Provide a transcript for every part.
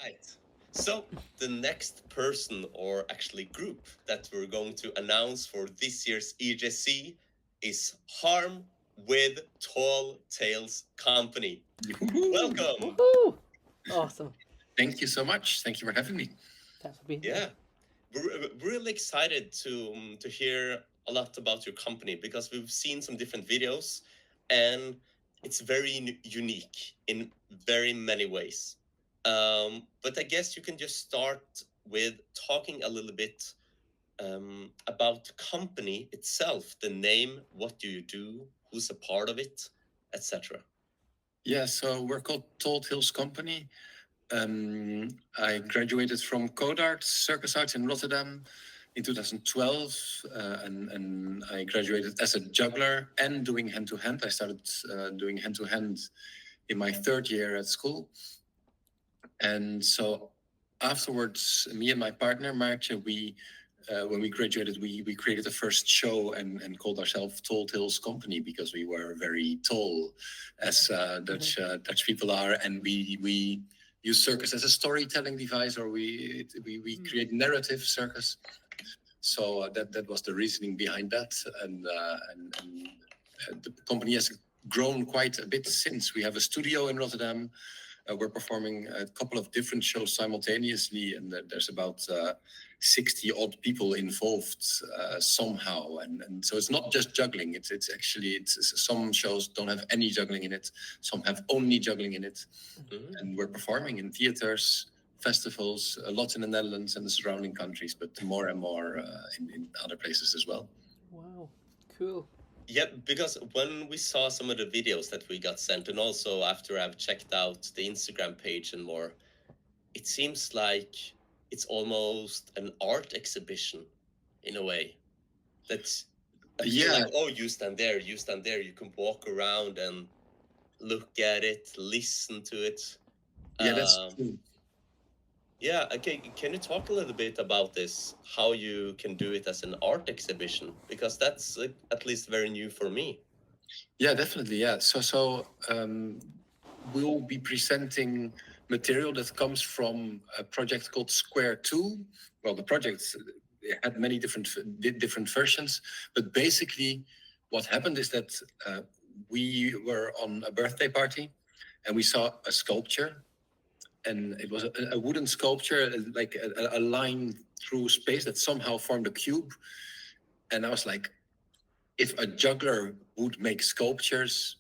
Right. So the next person, or actually group, that we're going to announce for this year's EJC is Harm with Tall Tales Company. Woohoo! Welcome. Woohoo! Awesome. Thank you so much. Thank you for having me. Thanks for being here. Yeah, we're really excited to hear a lot about your company because we've seen some different videos, and it's very unique in very many ways. But I guess you can just start with talking a little bit about the company itself, the name, what do you do, who's a part of it, etc. Yeah, so we're called Tall Tales Company. I graduated from Codarts Circus Arts in Rotterdam in 2012, and I graduated as a juggler and doing hand-to-hand. I started doing hand-to-hand in my third year at school. And so afterwards, me and my partner, Maartje, when we graduated, we created the first show and called ourselves Tall Tales Company because we were very tall, as Dutch people are, and we use circus as a storytelling device, or we create narrative circus. So that was the reasoning behind that, and the company has grown quite a bit since. We have a studio in Rotterdam. We're performing a couple of different shows simultaneously, and there's about 60 odd people involved somehow. And so it's not just juggling. It's some shows don't have any juggling in it. Some have only juggling in it. Mhm. And we're performing in theaters, festivals, a lot in the Netherlands and the surrounding countries, but more and more in other places as well. Wow. Cool. Yeah, because when we saw some of the videos that we got sent, and also after I've checked out the Instagram page and more, it seems like it's almost an art exhibition in a way. That's I feel like, oh, you stand there, you stand there. You can walk around and look at it, listen to it. Yeah, that's Um, true. Yeah, okay. Can you talk a little bit about this? How you can do it as an art exhibition? Because that's at least very new for me. Yeah, definitely. Yeah. We'll be presenting material that comes from a project called Square 2. Well, the project had many different versions, but basically what happened is that we were on a birthday party and we saw a sculpture, and it was a wooden sculpture, like a line through space that somehow formed a cube. And I was like, if a juggler would make sculptures,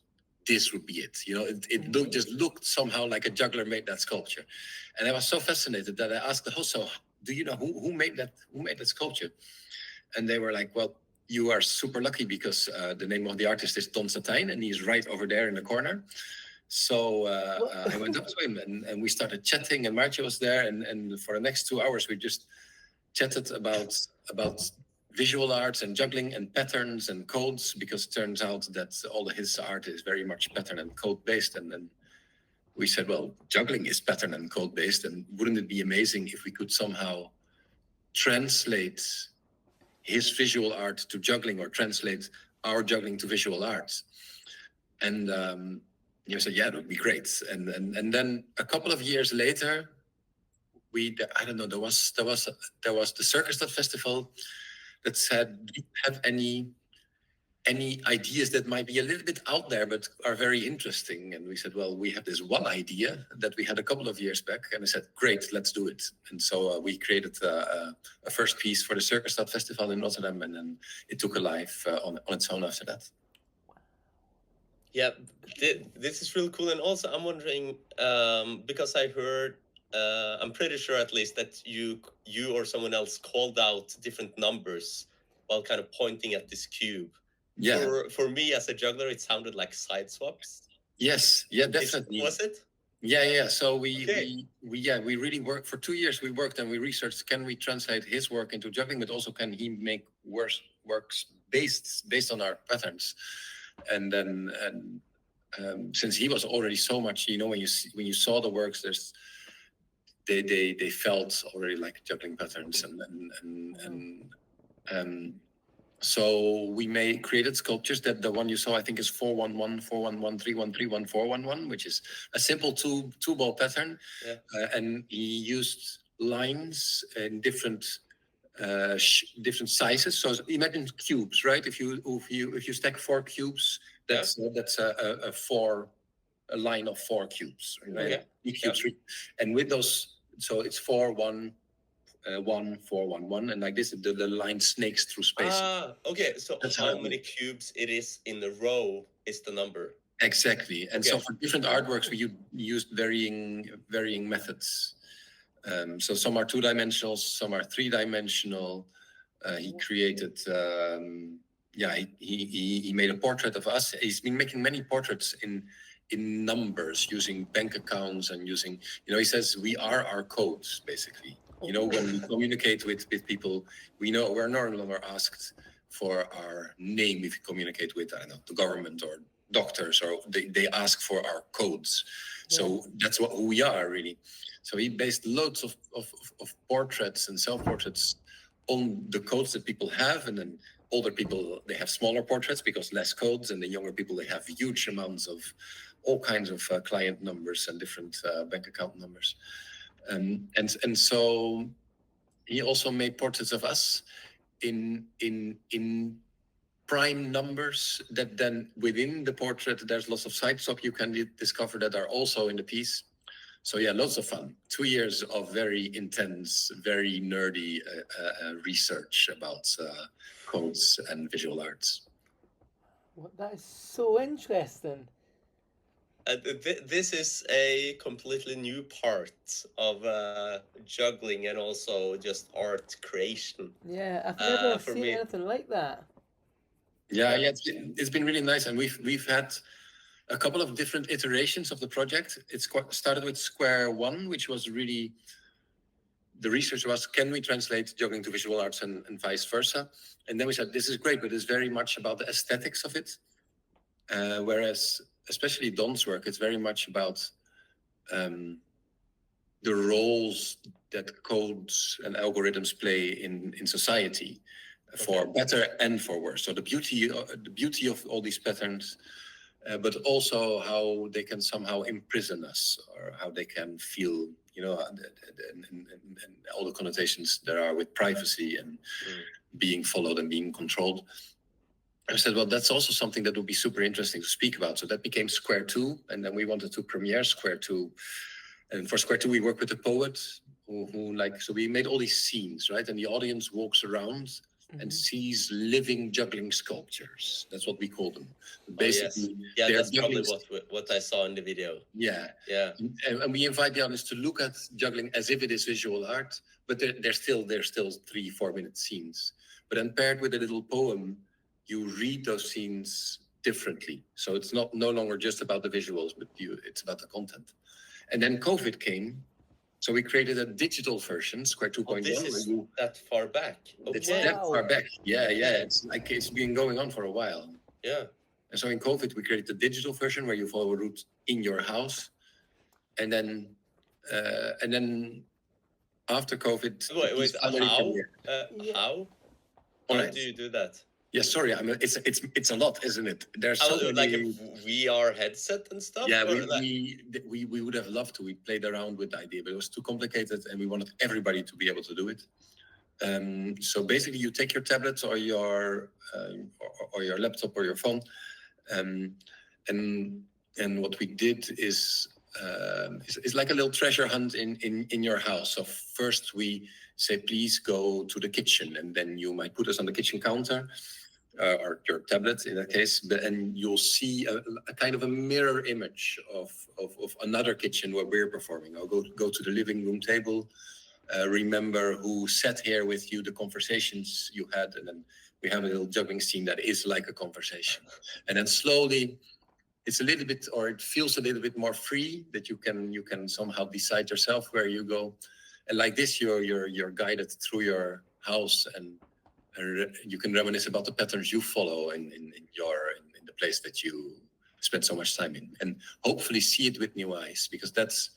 this would be it. You know, it just looked somehow like a juggler made that sculpture. And I was so fascinated that I asked the host, so do you know who made that sculpture? And they were like, well, you are super lucky because the name of the artist is Don Satijn, and he's right over there in the corner. So I went up to him and we started chatting, and Maartje was there, and for the next 2 hours we just chatted about visual arts and juggling and patterns and codes, because it turns out that all of his art is very much pattern and code based. And then we said, well, juggling is pattern and code based, and wouldn't it be amazing if we could somehow translate his visual art to juggling, or translate our juggling to visual arts? And you said, yeah, that would be great. And then a couple of years later, I don't know, there was the Circus Festival that said, do you have any ideas that might be a little bit out there but are very interesting? And we said, well, we have this one idea that we had a couple of years back, and I said, great, let's do it. And so we created a first piece for the Circus Festival in Rotterdam, and then it took a life on its own after that. Yeah, this is really cool. And also, I'm wondering, because I heard, I'm pretty sure at least that you or someone else called out different numbers while kind of pointing at this cube. Yeah. For me as a juggler, it sounded like side swaps. Yes. Yeah, definitely. Was it? Yeah. So we Okay. we really worked for 2 years. We worked and we researched, can we translate his work into juggling, but also can he make works based on our patterns? And then since he was already so much, you know, when you saw the works, they felt already like juggling patterns, and So we created sculptures. That the one you saw, I think, is 411, 411, 313, 1411, which is a simple two ball pattern. Yeah. And he used lines in different different sizes. So imagine cubes, right? If you stack 4 cubes, that's a line of 4 cubes, right? Okay. 3 cubes, and with those, so it's 4 1 1 4 1 1, and like this, the line snakes through space. Okay. So That's how many cubes it is in a row is the number. Exactly, and so for different artworks, we used varying methods. So some are 2-dimensional, some are 3-dimensional. He created, he made a portrait of us. He's been making many portraits in numbers, using bank accounts and using, he says we are our codes, basically. When we communicate with people, we're no longer asked for our name if you communicate with, I don't know, the government or doctors, or they ask for our codes. So that's who we are, really. So he based loads of portraits and self-portraits on the codes that people have, and then older people, they have smaller portraits because less codes, and the younger people, they have huge amounts of all kinds of client numbers and different bank account numbers. And so he also made portraits of us in prime numbers that then within the portrait, there's lots of side stock you can discover that are also in the piece. So yeah, lots of fun. 2 years of very intense, very nerdy research about codes and visual arts. Well, that is so interesting. This is a completely new part of juggling and also just art creation. Yeah, I've never seen anything like that. Yeah, it's been really nice, and we've had a couple of different iterations of the project. It started with Square 1, which was really, the research was, can we translate juggling to visual arts and vice versa? And then we said, this is great, but it's very much about the aesthetics of it. Whereas, especially Don's work, it's very much about the roles that codes and algorithms play in society, for better and for worse. So the beauty of all these patterns, but also how they can somehow imprison us, or how they can feel, and all the connotations there are with privacy and being followed and being controlled. I said, well, that's also something that would be super interesting to speak about. So that became Square 2, and then we wanted to premiere Square 2. And for Square 2, we worked with a poet so we made all these scenes, right? And the audience walks around and sees living juggling sculptures. That's what we call them. Basically, that's probably what I saw in the video. Yeah. And we invite the audience to look at juggling as if it is visual art, but they're still 3-4 minute scenes. But then paired with a little poem, you read those scenes differently. So it's no longer just about the visuals, but it's about the content. And then COVID came. So we created a digital version, Square 2.0. This is that far back. It's that far back. Yeah. It's been going on for a while. Yeah. And so in COVID, we created the digital version where you follow a route in your house. And then after COVID... Wait, how? How do you do that? Yeah, sorry. I mean, it's a lot, isn't it? There's so many, like a VR headset and stuff. Yeah, we would have loved to. We played around with the idea, but it was too complicated, and we wanted everybody to be able to do it. So basically, you take your tablet or your laptop or your phone, and what we did is like a little treasure hunt in your house. So first we say, please go to the kitchen, and then you might put us on the kitchen counter. Or your tablet in that case, and you'll see a kind of a mirror image of another kitchen where we're performing. I'll go to the living room table, remember who sat here with you, the conversations you had, and then we have a little juggling scene that is like a conversation. And then slowly, it's a little bit, or it feels a little bit more free, that you can somehow decide yourself where you go, and like this, you're guided through your house, and you can reminisce about the patterns you follow in the place that you spend so much time in, and hopefully see it with new eyes, because that's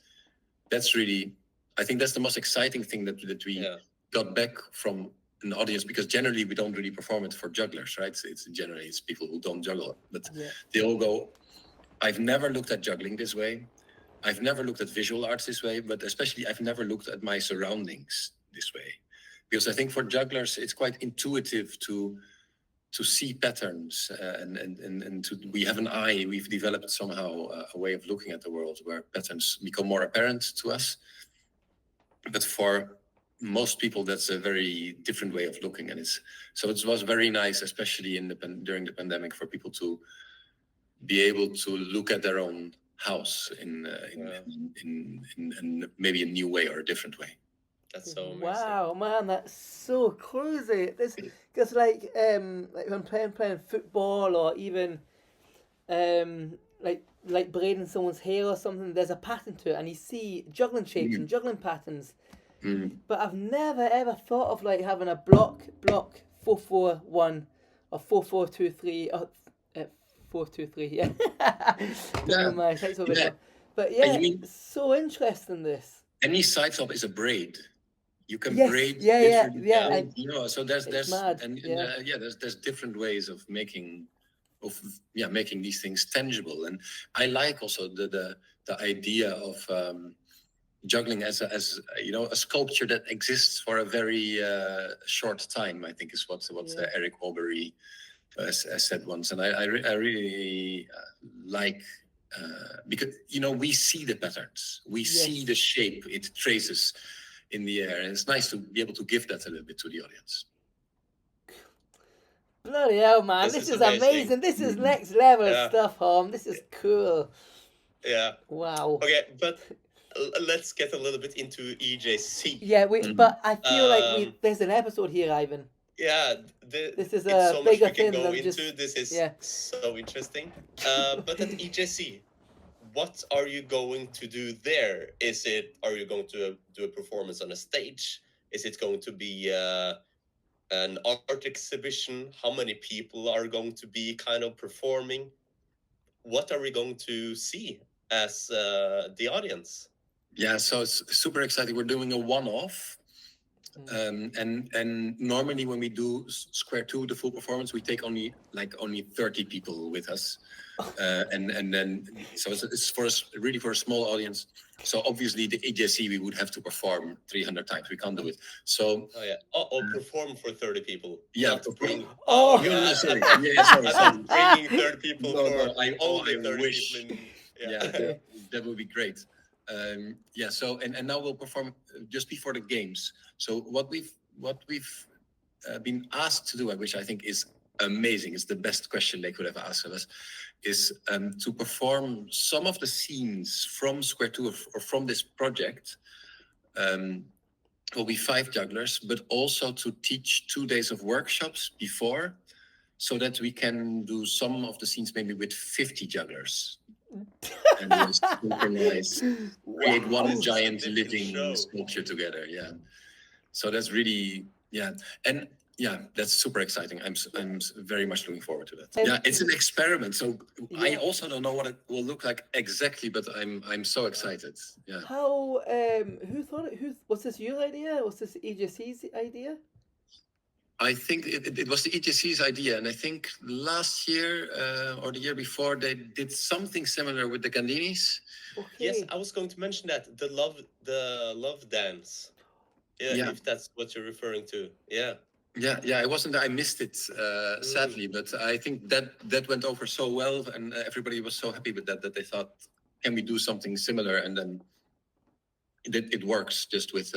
really, I think that's the most exciting thing that we got back from an audience, because generally we don't really perform it for jugglers, right? So it's generally it's people who don't juggle, but Yeah. they all go, I've never looked at juggling this way. I've never looked at visual arts this way, but especially I've never looked at my surroundings this way. Because I think for jugglers, it's quite intuitive to see patterns and to, we have an eye, we've developed somehow a way of looking at the world where patterns become more apparent to us. But for most people, that's a very different way of looking. And so it was very nice, especially during the pandemic, for people to be able to look at their own house in maybe a new way or a different way. That's so amazing. Wow, man, that's so crazy. This, because like when playing football or even like braiding someone's hair or something, there's a pattern to it, and you see juggling shapes and juggling patterns. But I've never ever thought of like having a block 4-4-1 or 4-4-2-3 or 4-2-3. Yeah. But yeah, so interesting this. Any side flop is a braid. You can Yes, braid. yeah. You know, so there's mad, there's different ways of making these things tangible, and I like also the idea of juggling as you know, a sculpture that exists for a very short time. I think is what Eric Aubery has said once, and I really like. Because you know, we see the patterns, we see the shape it traces in the air, and it's nice to be able to give that a little bit to the audience. Bloody hell, man! This is amazing. This is next level stuff, Harm. This is cool. Yeah. Wow. Okay, but let's get a little bit into EJC. Yeah, but I feel like there's an episode here, Ivan. Yeah, this is a so bigger much we can thing go than into. This is so interesting. But at EJC, what are you going to do there? Are you going to do a performance on a stage? Is it going to be an art exhibition? How many people are going to be kind of performing? What are we going to see as the audience? Yeah, so it's super exciting. We're doing a one-off. And normally when we do Square 2, the full performance, we take only 30 people with us. And then so it's for us really for a small audience. So obviously the EJC we would have to perform 300 times. We can't do it. So perform for 30 people. Yeah, not bring. Sorry. Sorry. Bringing 30 people only 30 wish. people. That would be great. So and now we'll perform just before the games. So what we've been asked to do, which I think is amazing, is the best question they could have asked of us, is to perform some of the scenes from Square 2 or from this project. Will be 5 jugglers, but also to teach 2 days of workshops before, so that we can do some of the scenes maybe with 50 jugglers. And create one giant living sculpture together. Yeah. So that's really, and that's super exciting. I'm very much looking forward to that. It's an experiment, so I also don't know what it will look like exactly, but I'm so excited. Yeah. How who thought it? Was this your idea? Was this EJC's idea? I think it was the EJC's idea, and I think last year or the year before they did something similar with the Gandinis. Okay. Yes, I was going to mention that the love dance. Yeah, if that's what you're referring to. Yeah, I wasn't. I missed it sadly, but I think that went over so well, and everybody was so happy with that they thought, can we do something similar? And then it works just with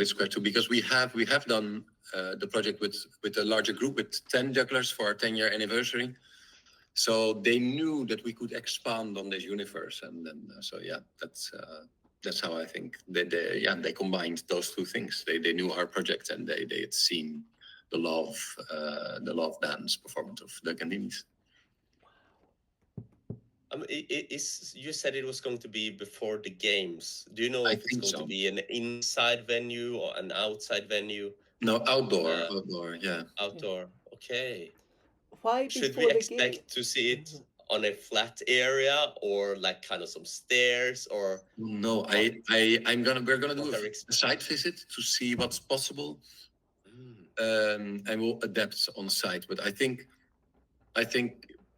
Square 2, because we have done the project with a larger group with 10 jugglers for our 10-year anniversary. So they knew that we could expand on this universe, and then that's how I think they combined those two things. They knew our project, and they had seen the love dance performance of the Gandinis. You said it was going to be before the games. Do you know if it's going to be an inside venue or an outside venue? No, outdoor. Yeah. Outdoor. Okay. Why should we expect to see it on a flat area, or like kind of some stairs, or no? We're gonna do a site visit to see what's possible. and we'll adapt on site. But I think,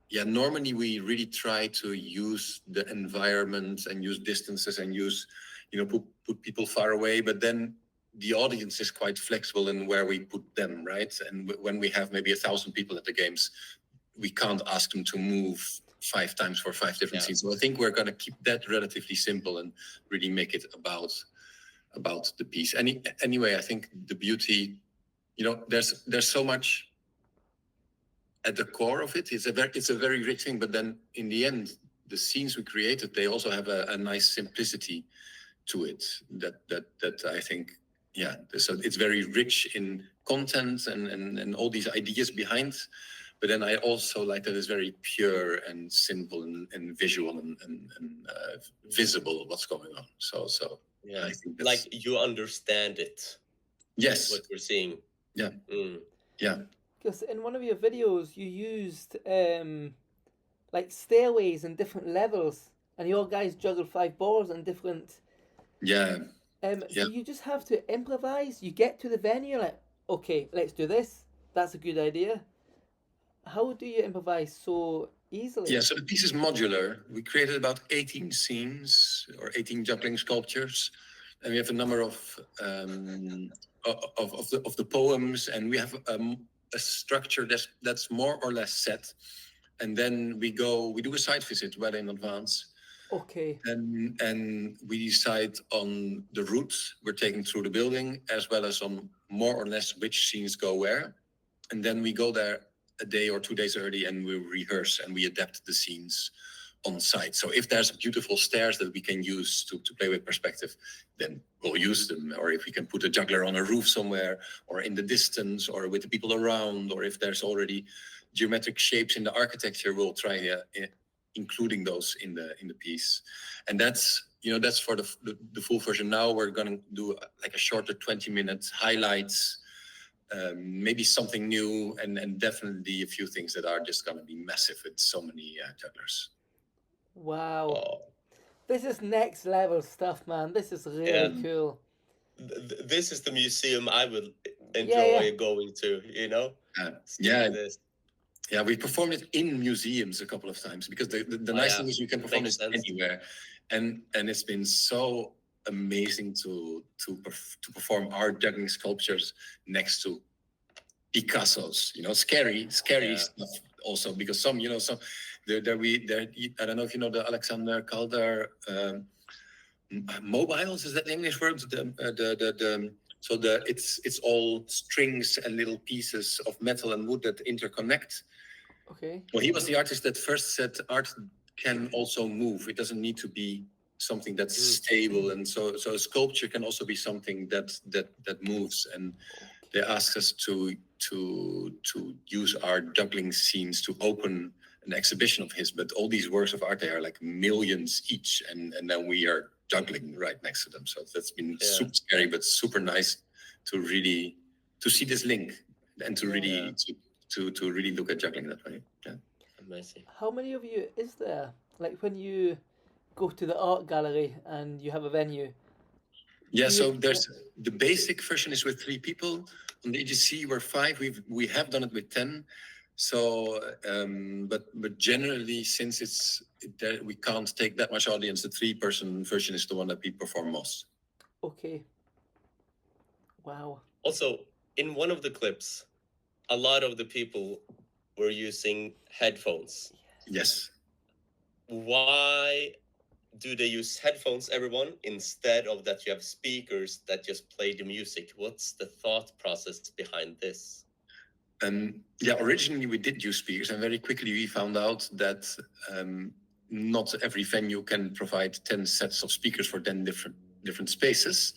yeah, normally we really try to use the environment and use distances and use, put people far away. But then the audience is quite flexible in where we put them, right? And when we have maybe 1,000 people at the games, we can't ask them to move 5 times for 5 different scenes. So I think we're going to keep that relatively simple and really make it about the piece. Anyway, I think the beauty, there's so much at the core of it. It's a very rich thing, but then in the end, the scenes we created, they also have a nice simplicity to it that I think, yeah. So it's very rich in content and all these ideas behind. But then I also like that it's very pure and simple and visual and visible what's going on. So Yeah, I think like you understand it. Yes. What we're seeing. Yeah. Yeah. Because in one of your videos, you used like stairways and different levels, and your guys juggle 5 balls and different. Yeah. So you just have to improvise. You get to the venue, like, okay, let's do this. That's a good idea. How do you improvise so easily? Yeah, so the piece is modular. We created about 18 scenes or 18 juggling sculptures, and we have a number of the poems, and we have a structure that's more or less set, and then we do a site visit well in advance. Okay. And we decide on the routes we're taking through the building, as well as on more or less which scenes go where, and then we go there a day or 2 days early and we rehearse and we adapt the scenes on site. So if there's beautiful stairs that we can use to play with perspective, then we'll use them. Or if we can put a juggler on a roof somewhere or in the distance or with the people around, or if there's already geometric shapes in the architecture, we'll try including those in the piece. And that's for the full version. Now we're going to do like a shorter 20-minute highlights, maybe something new, and definitely a few things that are just going to be massive with so many jugglers. Wow. Oh. This is next level stuff, man. This is really cool. This is the museum I would enjoy going to, This. Yeah, we performed it in museums a couple of times because the nice thing is you can perform it anywhere, and it's been so amazing to perform our juggling sculptures next to Picasso's. Scary stuff also, because some there I don't know if you know the Alexander Calder mobiles. Is that the English word? It's all strings and little pieces of metal and wood that interconnect. Okay. Well, he was the artist that first said art can also move. It doesn't need to be something that's stable, and so a sculpture can also be something that moves. And they asked us to use our juggling scenes to open an exhibition of his. But all these works of art, they are like millions each, and then we are juggling right next to them. So that's been super scary, but super nice to see this link and to really to really look at juggling that way. Yeah. Amazing. How many of you is there? Like when you go to the art gallery and you have a venue? Yeah, so there's the basic version is with 3 people. On the EJC we're 5. We have done it with 10. So, but generally, since we can't take that much audience, the 3-person version is the one that we perform most. Okay. Wow. Also, in one of the clips, a lot of the people were using headphones. Yes. Why do they use headphones, everyone, instead of that you have speakers that just play the music? What's the thought process behind this? Originally we did use speakers, and very quickly we found out that not every venue can provide 10 sets of speakers for 10 different spaces.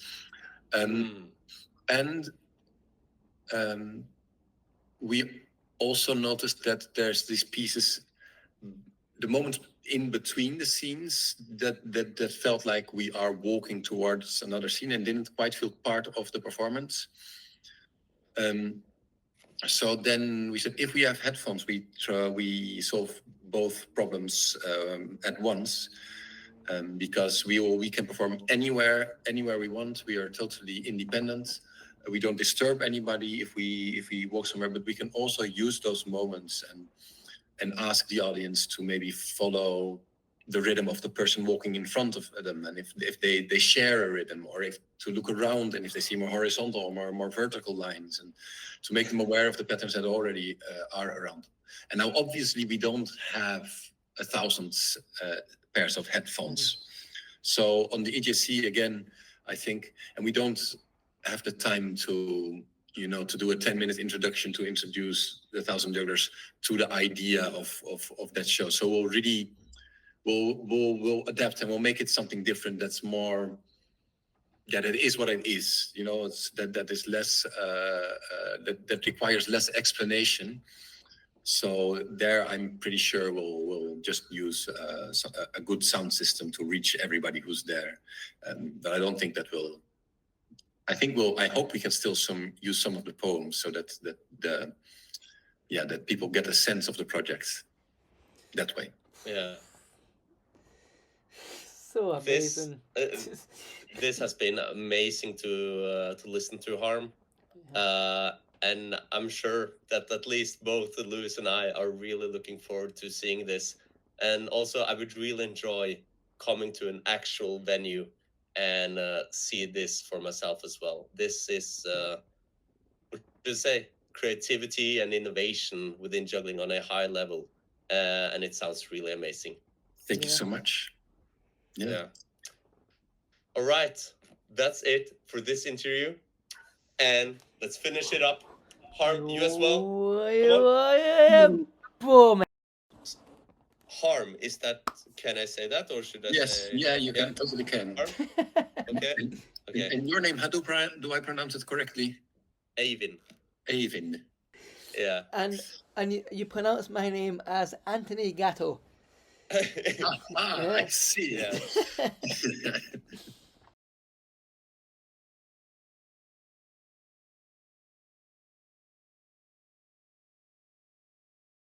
And we also noticed that there's these pieces, the moment in between the scenes that felt like we are walking towards another scene and didn't quite feel part of the performance. So then we said, if we have headphones, we solve both problems at once, because we can perform anywhere we want. We are totally independent. We don't disturb anybody if we walk somewhere, but we can also use those moments and ask the audience to maybe follow the rhythm of the person walking in front of them, and if they share a rhythm, or if to look around and if they see more horizontal or more vertical lines, and to make them aware of the patterns that already are around. And now obviously we don't have 1,000 pairs of headphones. So on the EJC again, I think, and we don't have the time to to do a 10-minute introduction to introduce the 1,000 jugglers to the idea of that show. So we'll adapt, and we'll make it something different that's more, that it is what it is. It's that is less that requires less explanation. So there, I'm pretty sure we'll just use a good sound system to reach everybody who's there. But I don't think that will. I hope we can still use some of the poems, so that that people get a sense of the project that way. Yeah. So amazing. This has been amazing to listen to, Harm. And I'm sure that at least both Lewis and I are really looking forward to seeing this. And also, I would really enjoy coming to an actual venue and see this for myself as well. This is, what to say, creativity and innovation within juggling on a high level. And it sounds really amazing. Thank you so much. Yeah. All right. That's it for this interview. And let's finish it up. Harm, you as well? Boom. Harm, is that, can I say that, or should I say? Yes, yeah, you can, totally can. Harm? Okay. Okay. And your name, how do I pronounce it correctly? Avin. Avin. Yeah. And you pronounce my name as Anthony Gatto. I see. Yeah.